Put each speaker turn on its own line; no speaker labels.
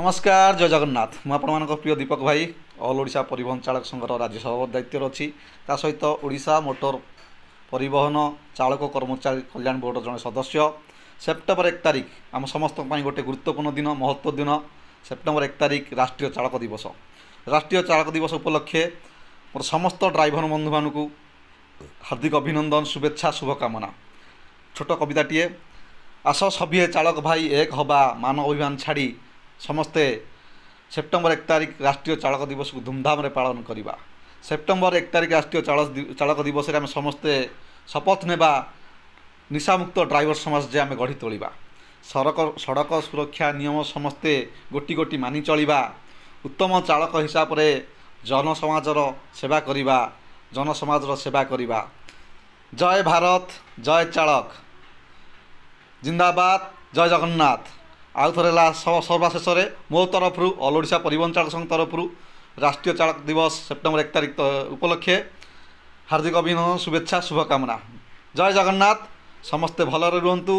नमस्कार जय जगन्नाथ मु आपण प्रिय दीपक भाई ऑल ओडिशा परिवहन चालक संघर राज्य सभापति दायित्व अच्छी ता सहित ओडिशा मोटर परिवहन चालक कर्मचारी कल्याण बोर्ड जड़े सदस्य सेप्टेम्बर 1 तारिख आम समस्त गोटे गुरुत्वपूर्ण दिन महत्व दिन सेप्टेम्बर 1 तारिख राष्ट्रीय चालक दिवस। राष्ट्रीय चालक दिवस उपलक्षे मोर समस्त ड्राइवर बंधु मानू हार्दिक अभिनंदन शुभेच्छा शुभकामना। छोट कविताटीए आस सभी चालक भाई एक हवा मान अभिमान छाड़ी समस्ते सेप्टेम्बर 1 तारिख राष्ट्रीय चालक दिवस को धूमधाम पालन करवा। सेप्टेम्बर 1 तारिख राष्ट्रीय चालक दिवस आम समस्ते शपथ नेबा निशामुक्त ड्राइवर समाज जे आम गढ़ी तोलिबा। सड़क सुरक्षा नियम समस्ते गोटी गोटी मानि चलिबा। उत्तम चालक हिसाब रे जन समाजर सेवा करिबा, जन समाजर सेवा करिबा। जय भारत जय चालक जिंदाबाद जय जगन्नाथ। आउ थे सर्वशेष मो तरफ ऑल ओडिशा परिवहन चालक संघ तरफ राष्ट्रीय चालक दिवस सेप्टेम्बर 1 तारिख उपलक्षे हार्दिक अभिनंदन शुभेच्छा शुभकामना। जय जगन्नाथ। समस्ते भलरे रुहंतु।